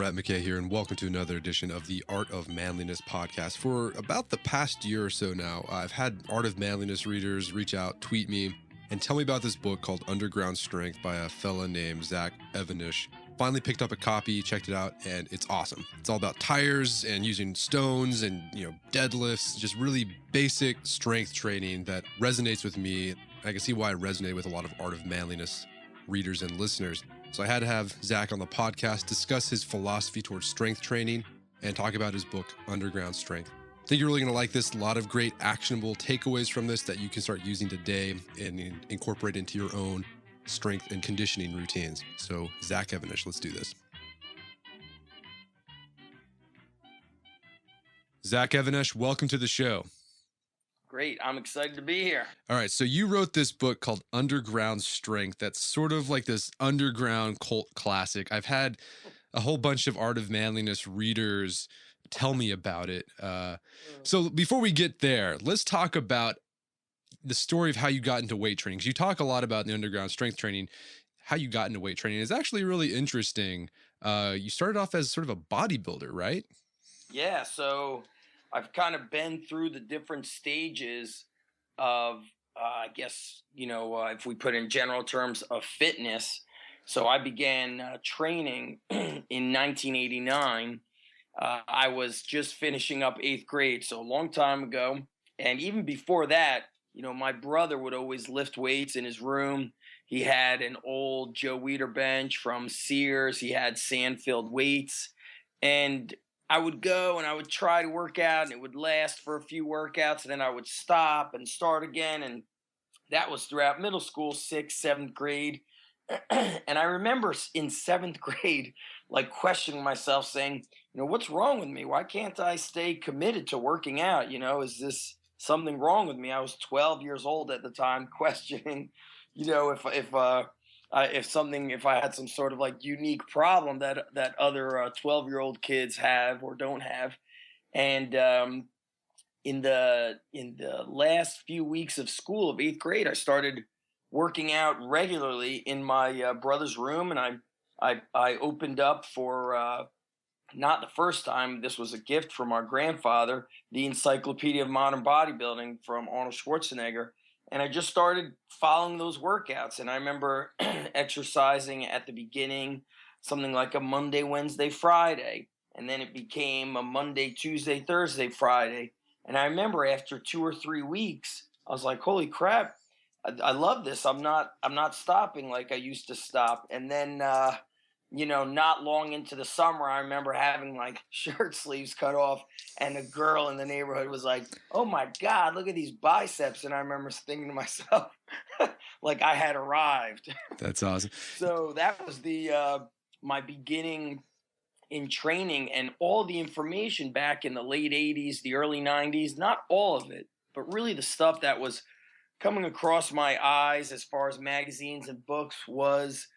Brett McKay here, and welcome to another edition of the Art of Manliness podcast. For about the past year or so now, I've had Art of Manliness readers reach out, tweet me, and tell me about this book called Underground Strength by a fella named Even-Esh. Finally picked up a copy, checked it out, and it's awesome. It's all about tires and using stones and, deadlifts, just really basic strength training that resonates with me. I can see why I resonate with a lot of Art of Manliness readers and listeners. So I had to have Zach on the podcast discuss his philosophy towards strength training and talk about his book, Underground Strength. I think you're really going to like this. A lot of great actionable takeaways from this that you can start using today and incorporate into your own strength and conditioning routines. So Zach Even-Esh, let's do this. Zach Even-Esh, welcome to the show. Great. I'm excited to be here. All right. So you wrote this book called Underground Strength. That's sort of like this underground cult classic. I've had a whole bunch of Art of Manliness readers tell me about it. So before we get there, let's talk about the story of how you got into weight training. Because you talk a lot about the underground strength training. How you got into weight training is actually really interesting. You started off as sort of a bodybuilder, right? Yeah. So I've kind of been through the different stages of, I guess, if we put in general terms of fitness. So I began training in 1989. I was just finishing up 8th grade, so a long time ago. And even before that, my brother would always lift weights in his room. He had an old Joe Weider bench from Sears. He had sand-filled weights. And I would go and I would try to work out, and it would last for a few workouts, and then I would stop and start again. And that was throughout middle school, 6th, 7th grade. And I remember in 7th grade, like questioning myself, saying, what's wrong with me? Why can't I stay committed to working out? Is this something wrong with me? I was 12 years old at the time, questioning, if I had some sort of like unique problem that other 12-year-old kids have or don't have. And in the last few weeks of school of 8th grade, I started working out regularly in my brother's room, and I opened up for not the first time. This was a gift from our grandfather, the Encyclopedia of Modern Bodybuilding from Arnold Schwarzenegger. And I just started following those workouts. And I remember exercising at the beginning, something like a Monday, Wednesday, Friday. And then it became a Monday, Tuesday, Thursday, Friday. And I remember after 2 or 3 weeks, I was like, holy crap, I love this. I'm not stopping like I used to stop. And then, not long into the summer, I remember having like shirt sleeves cut off, and a girl in the neighborhood was like, oh my God, look at these biceps. And I remember thinking to myself, like I had arrived. That's awesome. So that was my beginning in training, and all the information back in the late 80s, the early 90s, not all of it, but really the stuff that was coming across my eyes as far as magazines and books was,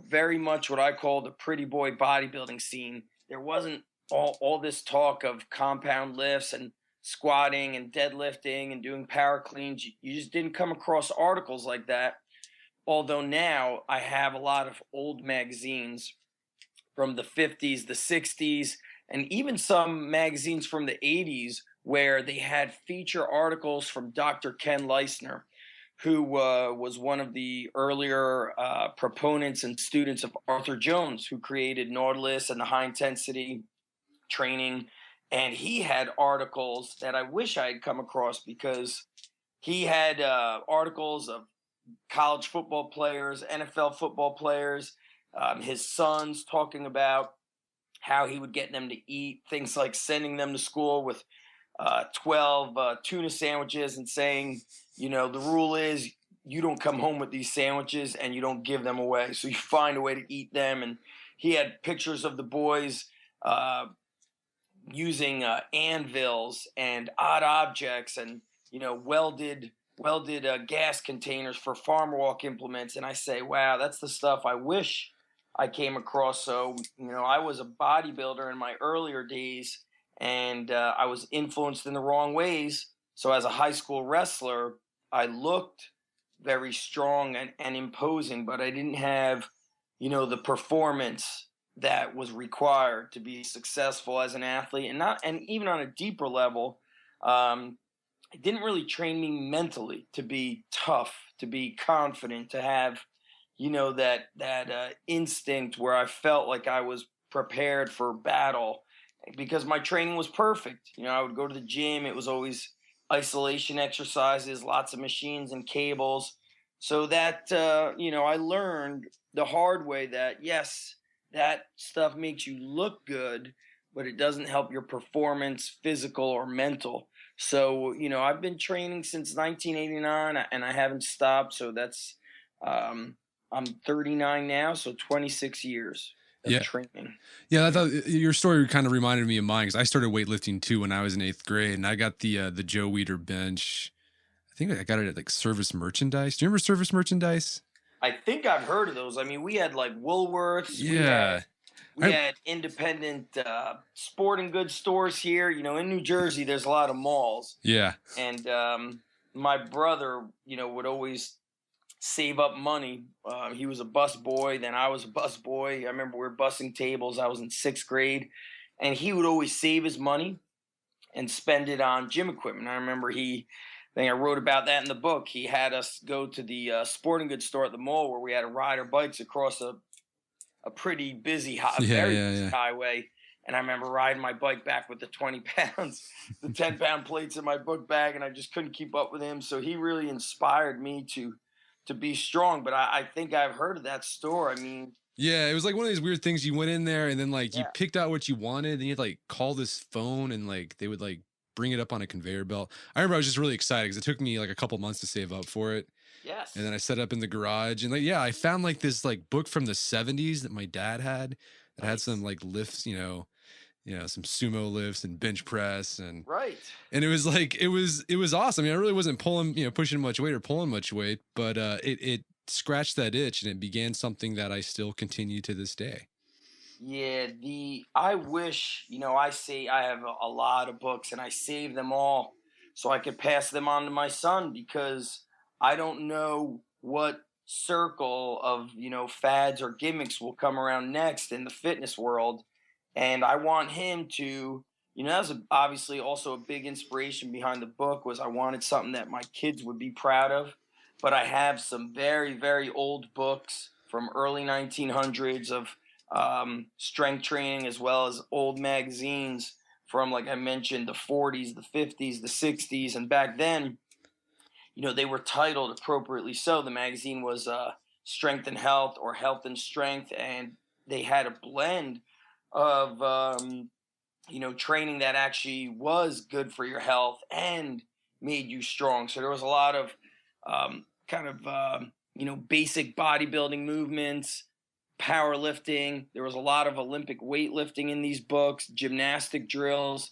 very much what I call the pretty boy bodybuilding scene. There wasn't all this talk of compound lifts and squatting and deadlifting and doing power cleans. You just didn't come across articles like that. Although now I have a lot of old magazines from the 50s, the 60s, and even some magazines from the 80s where they had feature articles from Dr. Ken Leisner, who was one of the earlier proponents and students of Arthur Jones, who created Nautilus and the high-intensity training. And he had articles that I wish I had come across, because he had articles of college football players, NFL football players, his sons, talking about how he would get them to eat things like sending them to school with 12 tuna sandwiches and saying, the rule is you don't come home with these sandwiches and you don't give them away. So you find a way to eat them. And he had pictures of the boys using anvils and odd objects and, welded gas containers for farm walk implements. And I say, wow, that's the stuff I wish I came across. So, I was a bodybuilder in my earlier days, and I was influenced in the wrong ways. So as a high school wrestler, I looked very strong and imposing, but I didn't have, the performance that was required to be successful as an athlete, and even on a deeper level, it didn't really train me mentally to be tough, to be confident, to have, that instinct where I felt like I was prepared for battle, because my training was perfect. I would go to the gym. It was always isolation exercises, lots of machines and cables. So that, I learned the hard way that, yes, that stuff makes you look good, but it doesn't help your performance, physical or mental. So, I've been training since 1989 and I haven't stopped. So um, I'm 39 now. So 26 years of Yeah. training. Yeah, I thought your story kind of reminded me of mine because I started weightlifting too when I was in 8th grade, and I got the Joe Weider bench. I think I got it at like Service Merchandise. Do you remember Service Merchandise? I think I've heard of those. I mean, we had like Woolworths, we had Yeah. we I had independent sporting goods stores here. In New Jersey, there's a lot of malls, yeah. and my brother, would always save up money. He was a bus boy, then I was a bus boy. I remember we were bussing tables. I was in 6th grade, and he would always save his money and spend it on gym equipment. I remember I think I wrote about that in the book. He had us go to the sporting goods store at the mall where we had to ride our bikes across a pretty busy, Yeah, very yeah, busy yeah. highway. And I remember riding my bike back with the 20 pounds, the 10-pound plates in my book bag, and I just couldn't keep up with him. So he really inspired me to be strong. But I think I've heard of that store. I mean, Yeah, it was like one of these weird things. You went in there and then like you yeah, picked out what you wanted, and you had to, like call this phone and like they would like bring it up on a conveyor belt. I remember I was just really excited because it took me like a couple months to save up for it. And yes, then I set up in the garage and like yeah, I found like this like book from the 70s that my dad had that had some nice, like lifts, some sumo lifts and bench press right. and it was like it was awesome. I mean, I really wasn't pulling, pushing much weight or pulling much weight, but it scratched that itch and it began something that I still continue to this day. Yeah, I wish, I say I have a lot of books and I save them all so I could pass them on to my son, because I don't know what circle of, fads or gimmicks will come around next in the fitness world. And I want him to, that was obviously also a big inspiration behind the book, was I wanted something that my kids would be proud of. But I have some very, very old books from early 1900s of strength training, as well as old magazines from, like I mentioned, the 40s, the 50s, the 60s. And back then, they were titled appropriately. So the magazine was Strength and Health or Health and Strength. And they had a blend of, training that actually was good for your health and made you strong. So there was a lot of kind of, basic bodybuilding movements, powerlifting. There was a lot of Olympic weightlifting in these books, gymnastic drills,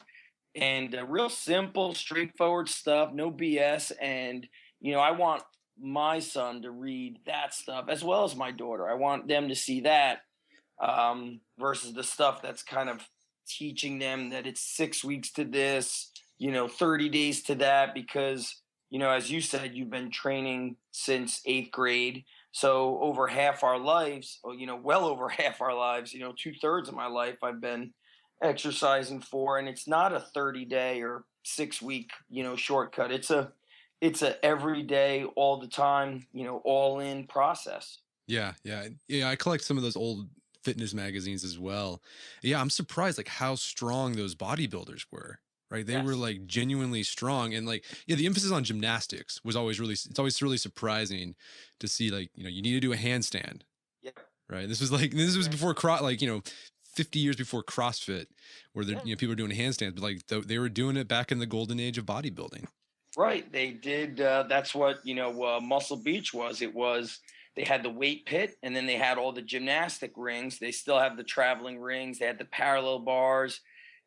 and real simple, straightforward stuff, no BS. And, I want my son to read that stuff as well as my daughter. I want them to see that versus the stuff that's kind of teaching them that it's 6 weeks to this, 30 days to that, because, as you said, you've been training since 8th grade. So over half our lives, or, well over half our lives, 2/3 of my life, I've been exercising for, and it's not a 30-day or 6 week, shortcut. It's a every day, all the time, all in process. Yeah, yeah. Yeah, I collect some of those old fitness magazines as well. Yeah, I'm surprised like how strong those bodybuilders were. Right? They were Yes. like genuinely strong and like yeah, the emphasis on gymnastics was always really it's always really surprising to see like, you need to do a handstand, Yep. right? This was Right. before 50 years before CrossFit where Yeah. people are doing handstands, but like they were doing it back in the golden age of bodybuilding. Right. They did. That's what, Muscle Beach was. They had the weight pit, and then they had all the gymnastic rings. They still have the traveling rings. They had the parallel bars.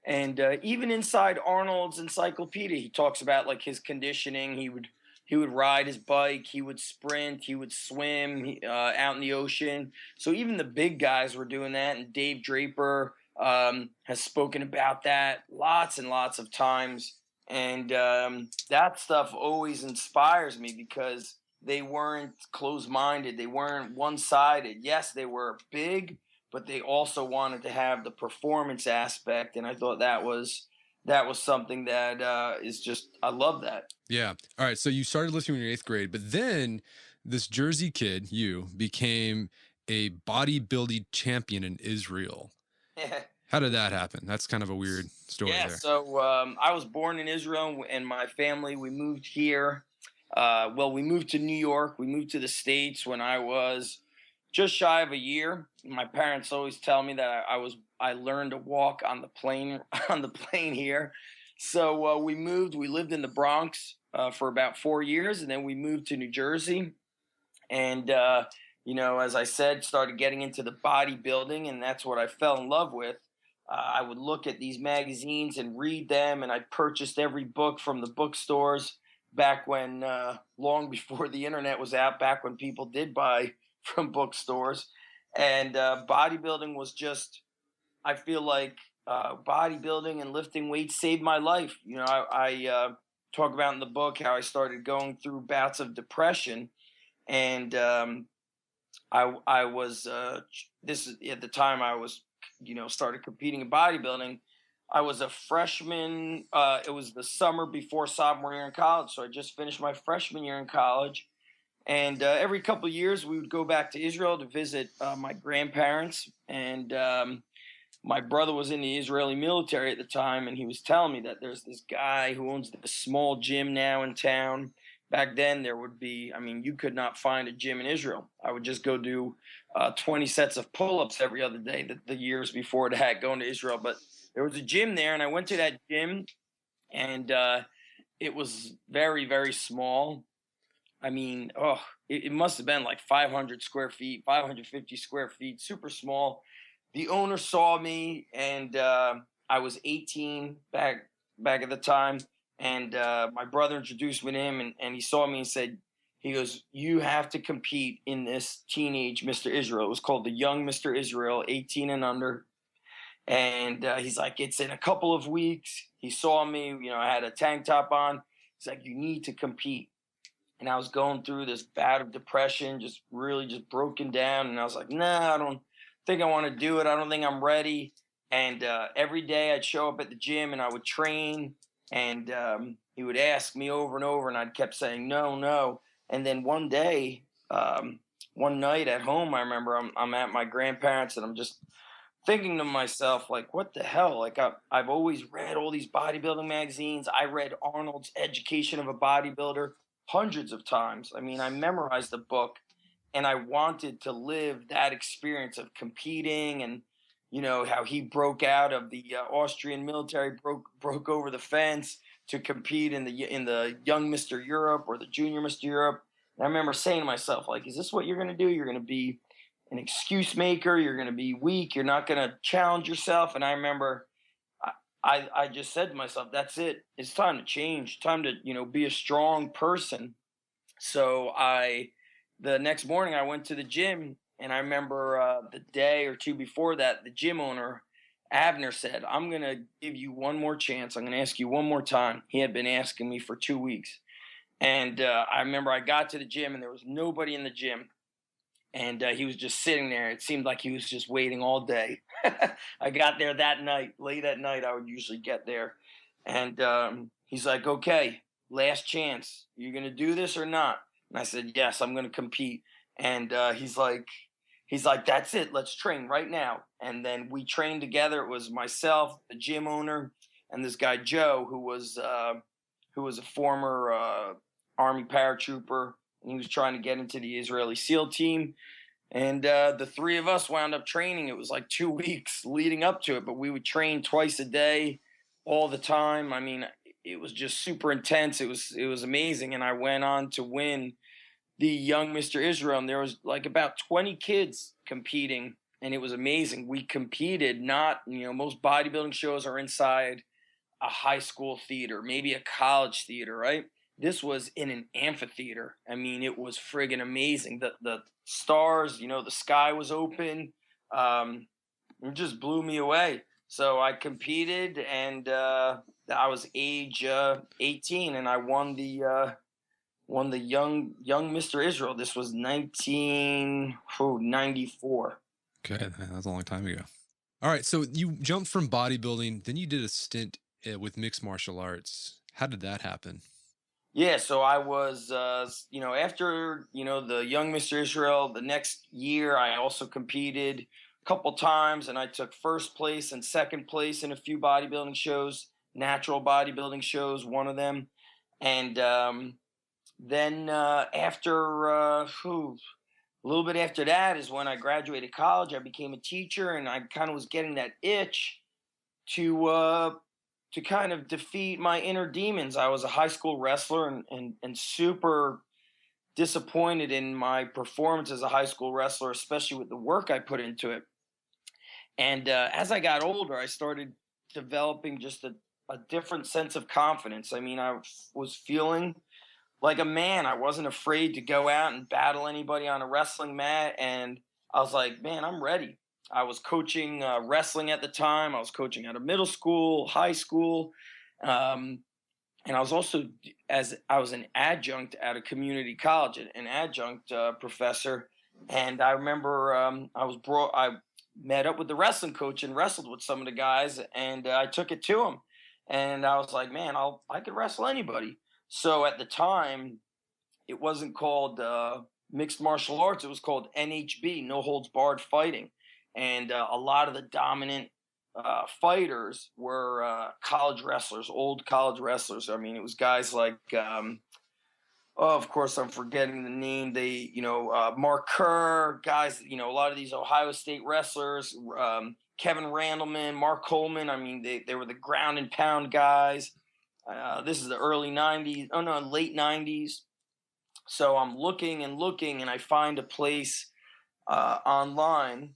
And even inside Arnold's encyclopedia, he talks about like his conditioning. He would ride his bike. He would sprint. He would swim out in the ocean. So even the big guys were doing that. And Dave Draper has spoken about that lots and lots of times. And that stuff always inspires me because they weren't closed minded. They weren't one sided. Yes, they were big, but they also wanted to have the performance aspect, and I thought that was something that is just, I love that. Yeah. All right. So you started lifting in your eighth grade, but then this Jersey kid, you became a bodybuilding champion in Israel. How did that happen? That's kind of a weird story Yeah, there. so I was born in Israel, and my family, we moved here. Well, we moved to New York. We moved to the States when I was just shy of a year. My parents always tell me that I learned to walk on the plane on the plane here. So we moved. We lived in the Bronx for about 4 years, and then we moved to New Jersey. And as I said, started getting into the bodybuilding, and that's what I fell in love with. I would look at these magazines and read them, and I purchased every book from the bookstores back when, long before the internet was out, back when people did buy from bookstores. And bodybuilding was just, I feel like bodybuilding and lifting weights saved my life. I talk about in the book how I started going through bouts of depression, and I was this is at the time I was started competing in bodybuilding. I was a freshman. It was the summer before sophomore year in college, so I just finished my freshman year in college. And every couple of years, we would go back to Israel to visit my grandparents. And my brother was in the Israeli military at the time, and he was telling me that there's this guy who owns this small gym now in town. Back then, there would be, I mean, you could not find a gym in Israel. I would just go do 20 sets of pull-ups every other day the years before that, going to Israel. But there was a gym there, and I went to that gym, and it was very, very small. I mean, it must have been like 500 square feet, 550 square feet, super small. The owner saw me, and I was 18 back at the time, and my brother introduced me to him, and he saw me and said, he goes, "You have to compete in this teenage Mr. Israel." It was called the Young Mr. Israel, 18 and under. And he's like, "It's in a couple of weeks." He saw me, I had a tank top on. He's like, "You need to compete." And I was going through this bout of depression, just really just broken down. And I was like, "Nah, I don't think I want to do it. I don't think I'm ready." And every day I'd show up at the gym and I would train, and he would ask me over and over, and I'd kept saying no, no. And then one day, one night at home, I remember I'm at my grandparents, and I'm just thinking to myself, like, what the hell? Like, I've always read all these bodybuilding magazines. I read Arnold's Education of a Bodybuilder hundreds of times. I mean, I memorized the book, and I wanted to live that experience of competing, and how he broke out of the Austrian military, broke over the fence to compete in the young Mr. Europe or the junior Mr. Europe. And I remember saying to myself, like, is this what you're going to do? You're going to be an excuse maker. You're going to be weak. You're not going to challenge yourself. And I remember I just said to myself, that's it. It's time to change. Time to, be a strong person. So the next morning I went to the gym, and I remember the day or two before that, the gym owner, Abner, said, "I'm going to give you one more chance. I'm going to ask you one more time." He had been asking me for 2 weeks. And I remember I got to the gym, and there was nobody in the gym. And he was just sitting there. It seemed like he was just waiting all day. I got there that night, late at night. I would usually get there. And he's like, "Okay, last chance. You going to do this or not?" And I said, "Yes, I'm going to compete." And he's like, "That's it. Let's train right now." And then we trained together. It was myself, the gym owner, and this guy, Joe, who was a former Army paratrooper, and he was trying to get into the Israeli SEAL team. And the three of us wound up training. It was like 2 weeks leading up to it, but we would train twice a day, all the time. I mean, it was just super intense. It was amazing, and I went on to win the Young Mr. Israel. And there was like about 20 kids competing, and it was amazing. We competed. Not, most bodybuilding shows are inside a high school theater, maybe a college theater, right? This was in an amphitheater. I mean, it was friggin' amazing. The stars, the sky was open. It just blew me away. So I competed, and I was age 18, and I won the young Mr. Israel. This was 1994. Okay, that's a long time ago. All right, so you jumped from bodybuilding, then you did a stint with mixed martial arts. How did that happen? Yeah, so I was, after, the young Mr. Israel, the next year I also competed a couple times and I took first place and second place in a few bodybuilding shows, natural bodybuilding shows, one of them. And then a little bit after that is when I graduated college. I became a teacher and I kind of was getting that itch to kind of defeat my inner demons. I was a high school wrestler and super disappointed in my performance as a high school wrestler, especially with the work I put into it. And as I got older, I started developing just a different sense of confidence. I mean, was feeling like a man. I wasn't afraid to go out and battle anybody on a wrestling mat. And I was like, man, I'm ready. I was coaching wrestling at the time. I was coaching at a middle school, high school. Um, and I was also, as I was an adjunct at a community college, an adjunct professor. And I remember I met up with the wrestling coach and wrestled with some of the guys, and I took it to him. And I was like, man, I could wrestle anybody. So at the time, it wasn't called mixed martial arts. It was called NHB, no holds barred fighting. And a lot of the dominant fighters were college wrestlers, old college wrestlers. I mean, it was guys like, oh, of course, I'm forgetting the name. Mark Kerr, guys, a lot of these Ohio State wrestlers, Kevin Randleman, Mark Coleman. I mean, they were the ground and pound guys. This is the early 90s. Oh, no, late 90s. So I'm looking and looking, and I find a place online,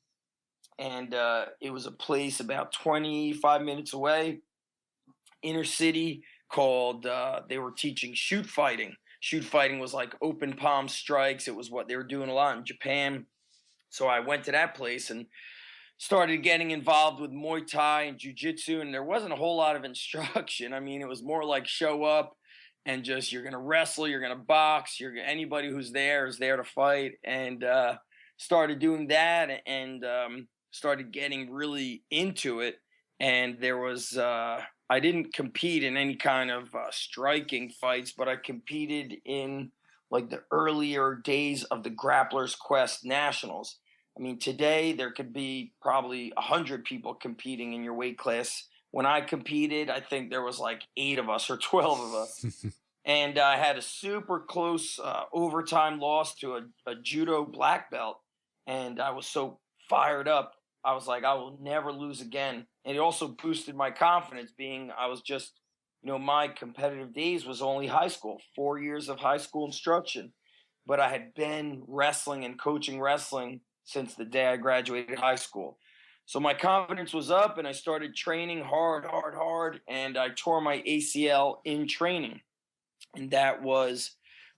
and it was a place about 25 minutes away, inner city, called. They were teaching shoot fighting. Shoot fighting was like open palm strikes. It was what they were doing a lot in Japan. So I went to that place and started getting involved with Muay Thai and Jiu-Jitsu, and there wasn't a whole lot of instruction. I mean, it was more like show up and just you're gonna wrestle, you're gonna box, anybody who's there is there to fight, and started doing that and started getting really into it. And there was I didn't compete in any kind of striking fights, but I competed in like the earlier days of the Grappler's Quest Nationals. I mean, today there could be probably 100 people competing in your weight class. When I competed, I think there was like 8 of us or 12 of us. And I had a super close overtime loss to a judo black belt. And I was so fired up. I was like, I will never lose again. And it also boosted my confidence, being I was just, my competitive days was only high school, 4 years of high school instruction. But I had been wrestling and coaching wrestling since the day I graduated high school. So my confidence was up and I started training hard, hard, hard. And I tore my ACL in training. And that was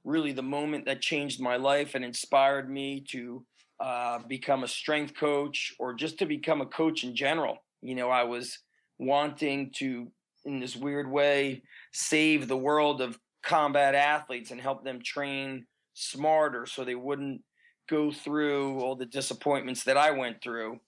really the moment that changed my life and inspired me to become a strength coach, or just to become a coach in general. I was wanting to, in this weird way, save the world of combat athletes and help them train smarter so they wouldn't go through all the disappointments that I went through.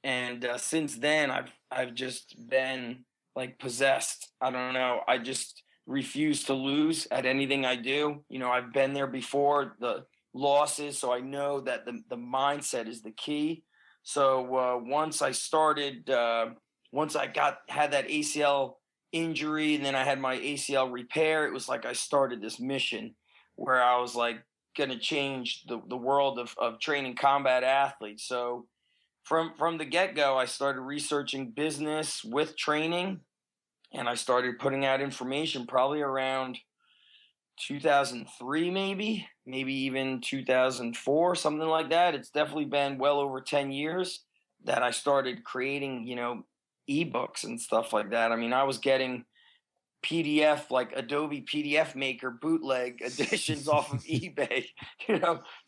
And since then, I've just been like possessed. I don't know. I just refuse to lose at anything I do. I've been there before, the losses, so I know that the mindset is the key. So once I had that ACL injury, and then I had my ACL repair, it was like I started this mission where I was like going to change the world of training combat athletes. So from the get-go, I started researching business with training, and I started putting out information probably around 2003, maybe even 2004, something like that. It's definitely been well over 10 years that I started creating, ebooks and stuff like that. I mean, I was getting PDF, like Adobe PDF Maker bootleg editions off of eBay,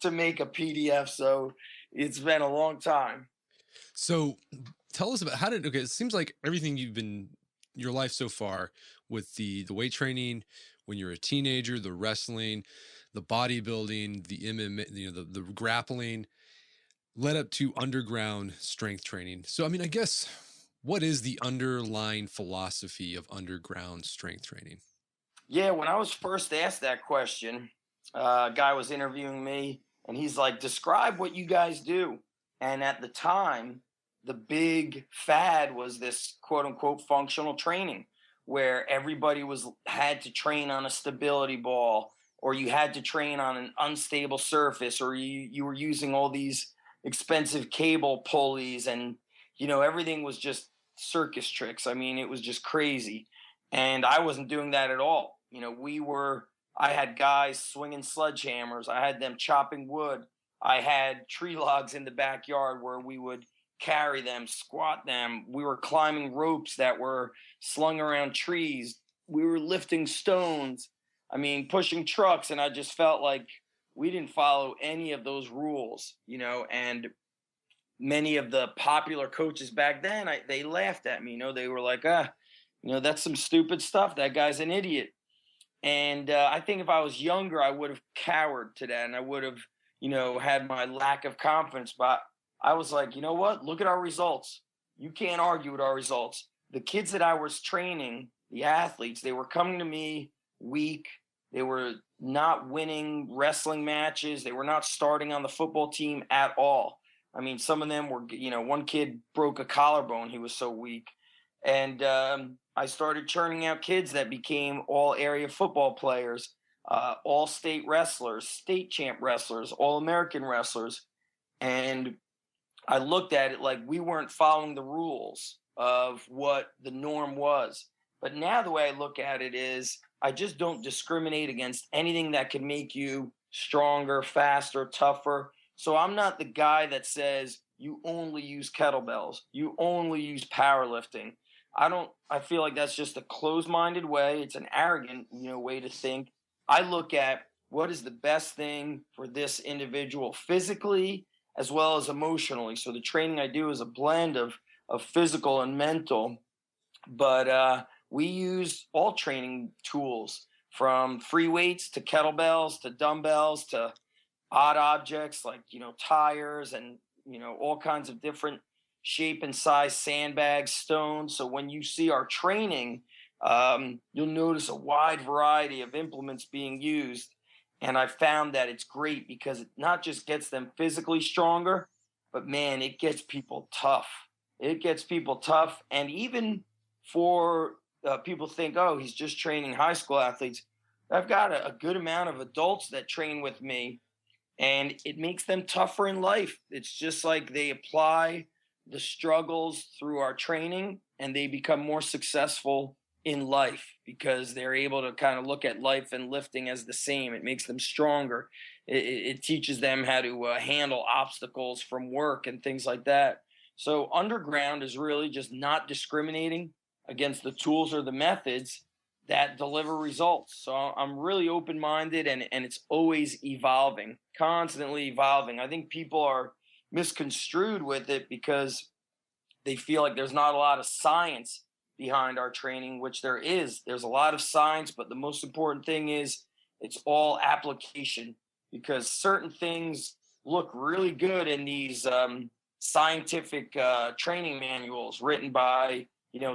to make a PDF. So it's been a long time. So tell us about okay, it seems like everything you've been your life so far, with the weight training when you're a teenager, the wrestling, the bodybuilding, the MMA, the grappling. led up to underground strength training. So, I mean, I guess what is the underlying philosophy of underground strength training? Yeah, when I was first asked that question, a guy was interviewing me and he's like, describe what you guys do. And at the time, the big fad was this quote unquote functional training where everybody was had to train on a stability ball, or you had to train on an unstable surface, or you were using all these expensive cable pulleys, and everything was just circus tricks. I mean, it was just crazy. And I wasn't doing that at all. I had guys swinging sledgehammers. I had them chopping wood. I had tree logs in the backyard where we would carry them, squat them. We were climbing ropes that were slung around trees. We were lifting stones. I mean, pushing trucks. And I just felt like we didn't follow any of those rules, and many of the popular coaches back then, they laughed at me. They were like, that's some stupid stuff. That guy's an idiot. And I think if I was younger, I would have cowered to that, and I would have, had my lack of confidence. But I was like, you know what? Look at our results. You can't argue with our results. The kids that I was training, the athletes, they were coming to me weak. They were not winning wrestling matches. They were not starting on the football team at all. I mean, some of them were, one kid broke a collarbone. He was so weak. And I started churning out kids that became all area football players, all state wrestlers, state champ wrestlers, all American wrestlers. And I looked at it like we weren't following the rules of what the norm was. But now the way I look at it is I just don't discriminate against anything that can make you stronger, faster, tougher. So I'm not the guy that says you only use kettlebells, you only use powerlifting. I feel like that's just a closed-minded way. It's an arrogant, way to think. I look at what is the best thing for this individual physically as well as emotionally. So the training I do is a blend of physical and mental, but we use all training tools from free weights to kettlebells to dumbbells to odd objects like, tires and, all kinds of different shape and size sandbags, stones. So when you see our training, you'll notice a wide variety of implements being used. And I found that it's great because it not just gets them physically stronger, but man, it gets people tough. It gets people tough. And even for people think, oh, he's just training high school athletes. I've got a good amount of adults that train with me, and it makes them tougher in life. It's just like they apply the struggles through our training and they become more successful in life because they're able to kind of look at life and lifting as the same. It makes them stronger. It teaches them how to handle obstacles from work and things like that. So underground is really just not discriminating against the tools or the methods that deliver results. So I'm really open-minded, and it's always evolving, constantly evolving. I think people are misconstrued with it because they feel like there's not a lot of science behind our training, which there is. There's a lot of science, but the most important thing is it's all application, because certain things look really good in these scientific training manuals written by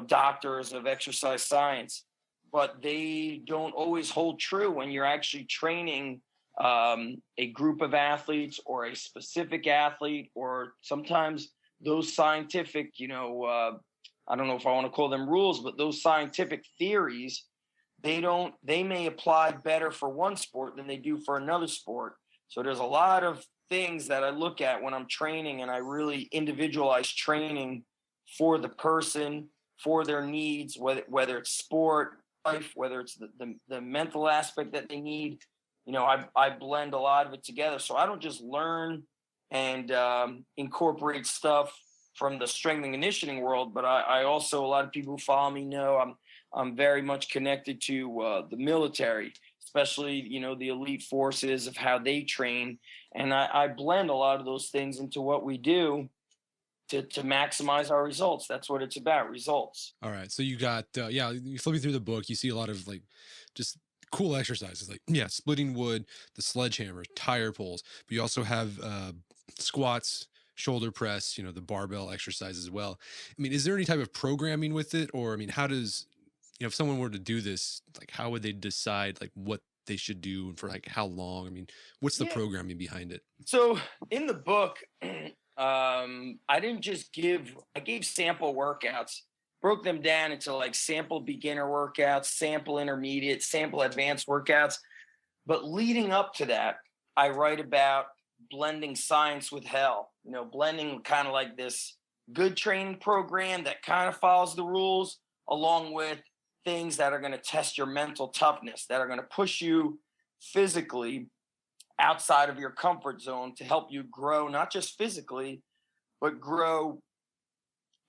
doctors of exercise science, but they don't always hold true when you're actually training a group of athletes or a specific athlete, or sometimes those scientific, I don't know if I want to call them rules, but those scientific theories, they may apply better for one sport than they do for another sport. So there's a lot of things that I look at when I'm training, and I really individualize training for the person, for their needs, whether it's sport, life, whether it's the mental aspect that they need. I blend a lot of it together. So I don't just learn and incorporate stuff from the strength and conditioning world, but I also, a lot of people who follow me know I'm very much connected to the military, especially, the elite forces, of how they train. And I blend a lot of those things into what we do to maximize our results. That's what it's about, results. All right. So you got, you flipping through the book, you see a lot of like just cool exercises, like, yeah, splitting wood, the sledgehammer, tire pulls, but you also have squats, shoulder press, the barbell exercise as well. I mean, is there any type of programming with it? Or, I mean, how does, if someone were to do this, like, how would they decide like what they should do and for like how long? I mean, what's the Yeah. programming behind it? So in the book, I didn't just I gave sample workouts, broke them down into like sample beginner workouts, sample intermediate, sample advanced workouts. But leading up to that, I write about blending science with hell, blending kind of like this good training program that kind of follows the rules, along with things that are going to test your mental toughness, that are going to push you physically outside of your comfort zone to help you grow, not just physically, but grow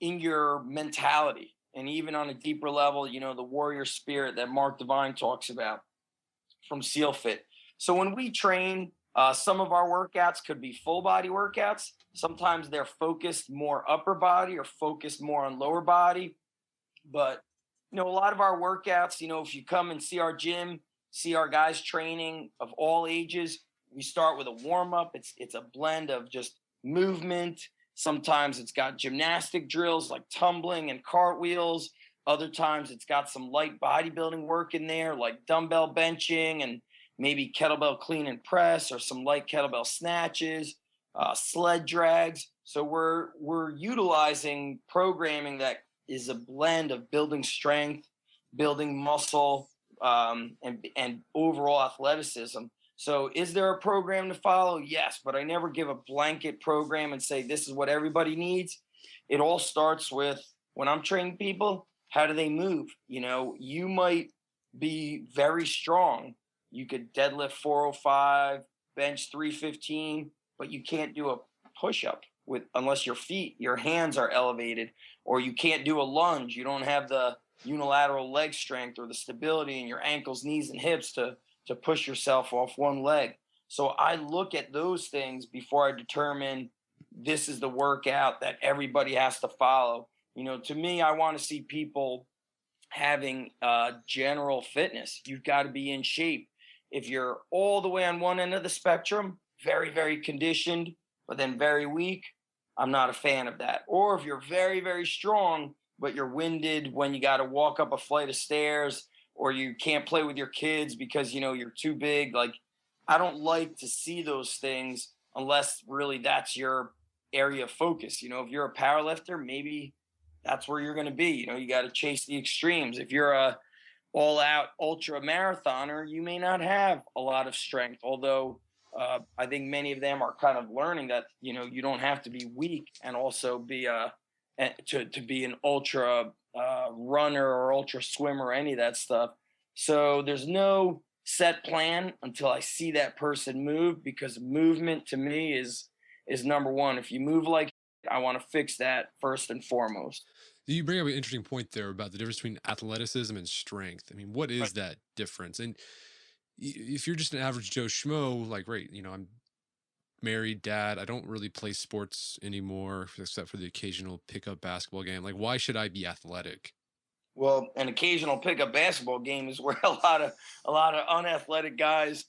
in your mentality. And even on a deeper level, the warrior spirit that Mark Divine talks about from SEAL Fit. So when we train, some of our workouts could be full body workouts. Sometimes they're focused more upper body or focused more on lower body. But, a lot of our workouts, if you come and see our gym, see our guys training of all ages, we start with a warm up. It's a blend of just movement. Sometimes it's got gymnastic drills like tumbling and cartwheels. Other times it's got some light bodybuilding work in there, like dumbbell benching and maybe kettlebell clean and press, or some light kettlebell snatches, sled drags. So we're utilizing programming that is a blend of building strength, building muscle, and overall athleticism. So is there a program to follow? Yes, but I never give a blanket program and say this is what everybody needs. It all starts with, when I'm training people, how do they move? You might be very strong. You could deadlift 405, bench 315, but you can't do a push-up unless your hands are elevated, or you can't do a lunge. You don't have the unilateral leg strength or the stability in your ankles, knees, and hips to push yourself off one leg. So I look at those things before I determine this is the workout that everybody has to follow. To me, I want to see people having general fitness. You've got to be in shape. If you're all the way on one end of the spectrum, very, very conditioned, but then very weak, I'm not a fan of that. Or if you're very, very strong, but you're winded when you got to walk up a flight of stairs, or you can't play with your kids because, you're too big. Like, I don't like to see those things unless really that's your area of focus. If you're a power lifter, maybe that's where you're going to be. You got to chase the extremes. If you're a all out ultra marathoner, you may not have a lot of strength. Although I think many of them are kind of learning that, you don't have to be weak and also be to be an ultra runner or ultra swimmer or any of that stuff. So there's no set plan until I see that person move, because movement to me is number one. If you move like I want to fix that first and foremost. You bring up an interesting point there about the difference between athleticism and strength. I mean, what is that difference? And if you're just an average Joe Schmo, like, right, I'm married, dad, I don't really play sports anymore except for the occasional pickup basketball game. Like, why should I be athletic? Well, an occasional pickup basketball game is where a lot of unathletic guys,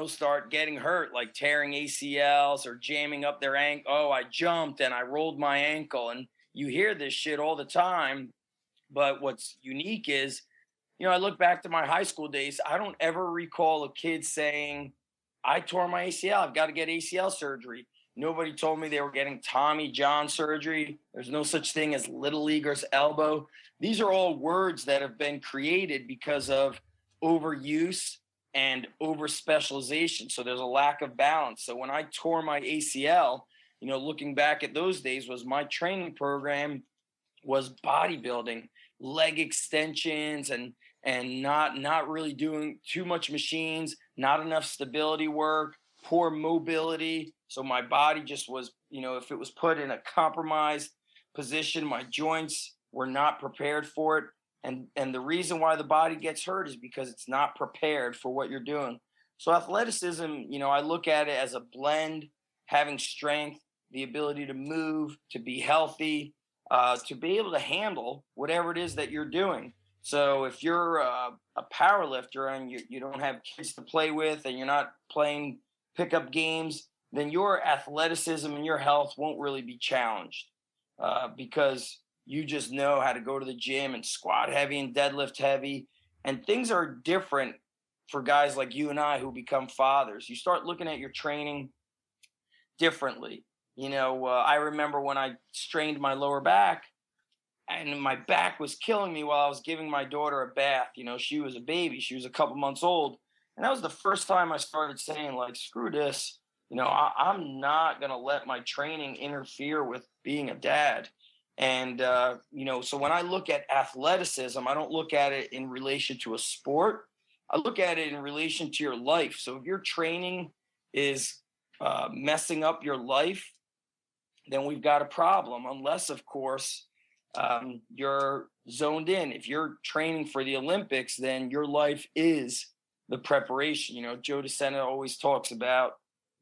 start getting hurt, like tearing ACLs or jamming up their ankle. Oh, I jumped and I rolled my ankle. And you hear this shit all the time. But what's unique is, I look back to my high school days. I don't ever recall a kid saying, I tore my ACL. I've got to get ACL surgery. Nobody told me they were getting Tommy John surgery. There's no such thing as little leaguer's elbow. These are all words that have been created because of overuse and over specialization. So there's a lack of balance. So when I tore my ACL, looking back at those days, was my training program was bodybuilding, leg extensions, and not really doing too much machines, not enough stability work, poor mobility. So my body just was, if it was put in a compromised position, my joints were not prepared for it. And the reason why the body gets hurt is because it's not prepared for what you're doing. So athleticism, I look at it as a blend, having strength, the ability to move, to be healthy, to be able to handle whatever it is that you're doing. So if you're a power lifter and you don't have kids to play with and you're not playing pickup games, then your athleticism and your health won't really be challenged, because you just know how to go to the gym and squat heavy and deadlift heavy. And things are different for guys like you and I who become fathers. You start looking at your training differently. I remember when I strained my lower back, and my back was killing me while I was giving my daughter a bath. She was a baby, she was a couple months old. And that was the first time I started saying, like, screw this. I'm not going to let my training interfere with being a dad. And, so when I look at athleticism, I don't look at it in relation to a sport. I look at it in relation to your life. So if your training is messing up your life, then we've got a problem. Unless, of course, you're zoned in. If you're training for the Olympics, then your life is the preparation. Joe DeSena always talks about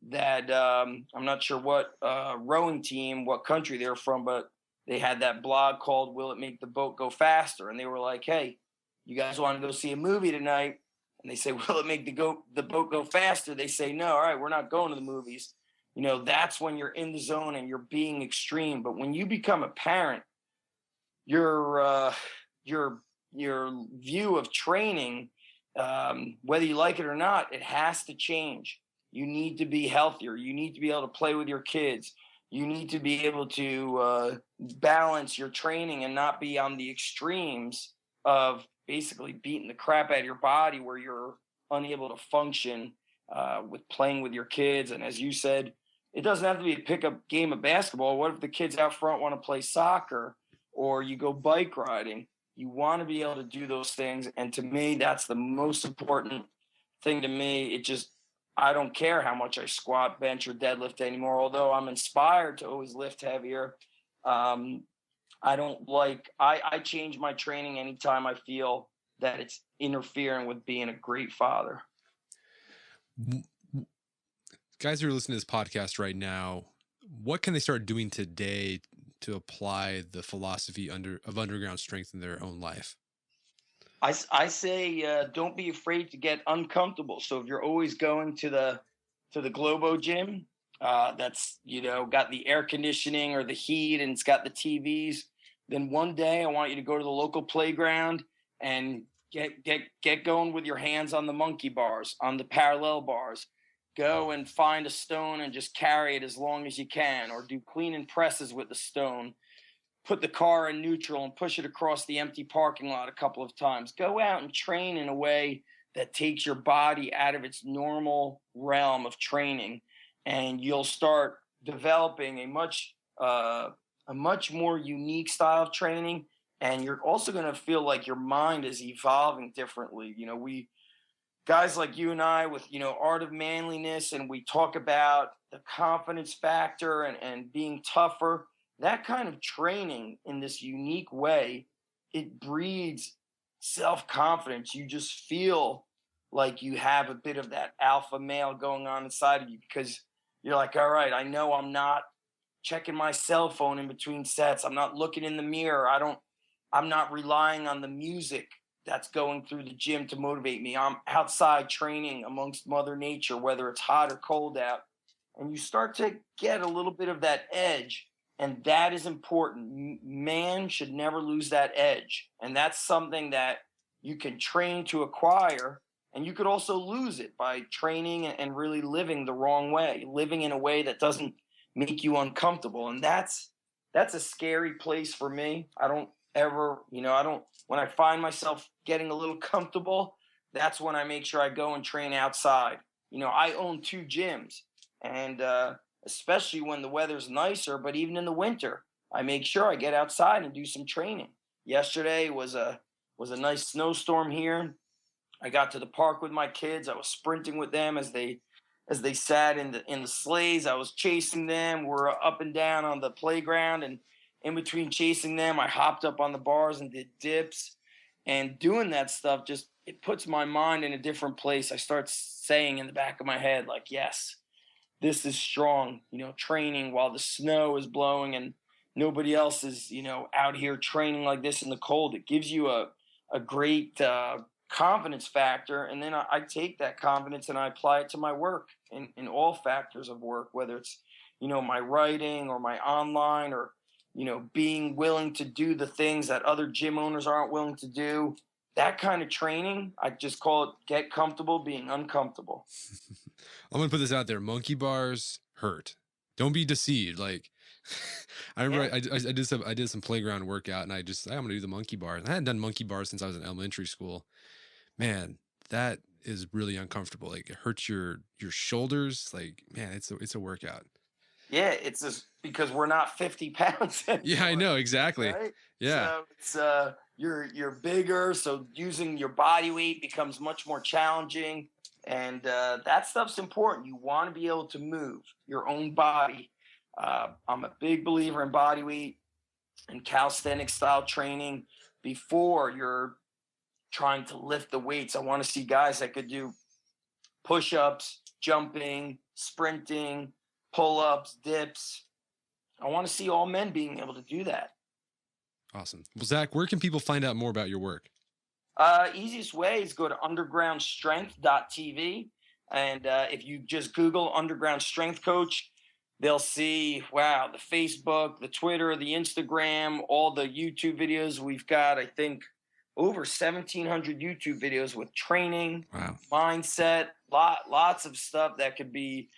that. I'm not sure what rowing team, what country they're from, but they had that blog called "Will It Make the Boat Go Faster?" And they were like, "Hey, you guys want to go see a movie tonight?" And they say, "Will it make the boat go faster?" They say, "No, all right, we're not going to the movies." That's when you're in the zone and you're being extreme. But when you become a parent, your view of training, whether you like it or not, it has to change. You need to be healthier. You need to be able to play with your kids. You need to be able to balance your training and not be on the extremes of basically beating the crap out of your body where you're unable to function with playing with your kids. And as you said, it doesn't have to be a pickup game of basketball. What if the kids out front want to play soccer, or you go bike riding? You want to be able to do those things. And to me, that's the most important thing to me. I don't care how much I squat, bench, or deadlift anymore, although I'm inspired to always lift heavier. I change my training anytime I feel that it's interfering with being a great father. Guys who are listening to this podcast right now, what can they start doing today to apply the philosophy of underground strength in their own life? I say don't be afraid to get uncomfortable. So if you're always going to the Globo gym, that's got the air conditioning or the heat and it's got the TVs, then one day I want you to go to the local playground and get going with your hands on the monkey bars, on the parallel bars. Go and find a stone and just carry it as long as you can, or do clean and presses with the stone. Put the car in neutral and push it across the empty parking lot a couple of times. Go out and train in a way that takes your body out of its normal realm of training, and you'll start developing a much more unique style of training. And you're also going to feel like your mind is evolving differently. Guys like you and I with, Art of Manliness, and we talk about the confidence factor and being tougher. That kind of training in this unique way, it breeds self-confidence. You just feel like you have a bit of that alpha male going on inside of you, because you're like, all right, I know I'm not checking my cell phone in between sets. I'm not looking in the mirror. I'm not relying on the music that's going through the gym to motivate me. I'm outside training amongst Mother Nature, whether it's hot or cold out. And you start to get a little bit of that edge. And that is important. Man should never lose that edge. And that's something that you can train to acquire. And you could also lose it by training and really living the wrong way, living in a way that doesn't make you uncomfortable. And that's a scary place for me. I don't ever, when I find myself getting a little comfortable, that's when I make sure I go and train outside. I own 2 gyms, and especially when the weather's nicer, but even in the winter, I make sure I get outside and do some training. Yesterday was a nice snowstorm here. I got to the park with my kids. I was sprinting with them as they sat in the sleighs. I was chasing them. We're up and down on the playground, and in between chasing them, I hopped up on the bars and did dips. And doing that stuff, just it puts my mind in a different place. I start saying in the back of my head, like, yes, this is strong, training while the snow is blowing and nobody else is, out here training like this in the cold. It gives you a great confidence factor. And then I take that confidence and I apply it to my work in all factors of work, whether it's, my writing or my online or, being willing to do the things that other gym owners aren't willing to do. That kind of training, I just call it get comfortable being uncomfortable. I'm going to put this out there. Monkey bars hurt. Don't be deceived. Like, I remember I did some playground workout and I'm going to do the monkey bar. And I hadn't done monkey bars since I was in elementary school. Man, that is really uncomfortable. Like, it hurts your shoulders. Like, man, it's a workout. Yeah, it's just because we're not 50 pounds anymore. Yeah, I know, exactly. Right? Yeah. So it's you're bigger, so using your body weight becomes much more challenging. And that stuff's important. You want to be able to move your own body. I'm a big believer in body weight and calisthenics style training before you're trying to lift the weights. I want to see guys that could do push-ups, jumping, sprinting, pull-ups, dips. I want to see all men being able to do that. Awesome. Well, Zach, where can people find out more about your work? Easiest way is go to undergroundstrength.tv. And if you just Google Underground Strength Coach, they'll see, wow, the Facebook, the Twitter, the Instagram, all the YouTube videos. We've got, I think, over 1,700 YouTube videos with training, wow, mindset, lots of stuff that could be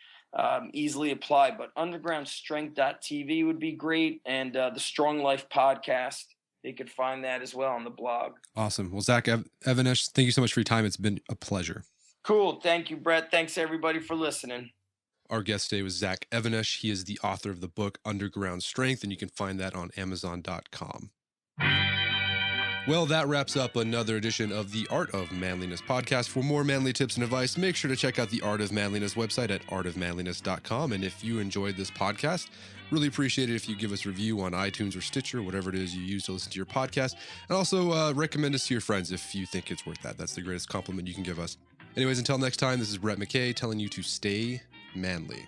easily applied. But undergroundstrength.tv would be great. And the Strong Life podcast, they could find that as well on the blog. Awesome. Well, Zach Even-Esh, thank you so much for your time. It's been a pleasure. Cool. Thank you, Brett. Thanks, everybody, for listening. Our guest today was Zach Even-Esh. He is the author of the book Underground Strength, and you can find that on Amazon.com. Well, that wraps up another edition of the Art of Manliness podcast. For more manly tips and advice, make sure to check out the Art of Manliness website at artofmanliness.com. And if you enjoyed this podcast, really appreciate it if you give us a review on iTunes or Stitcher, whatever it is you use to listen to your podcast. And also recommend us to your friends if you think it's worth that. That's the greatest compliment you can give us. Anyways, until next time, this is Brett McKay telling you to stay manly.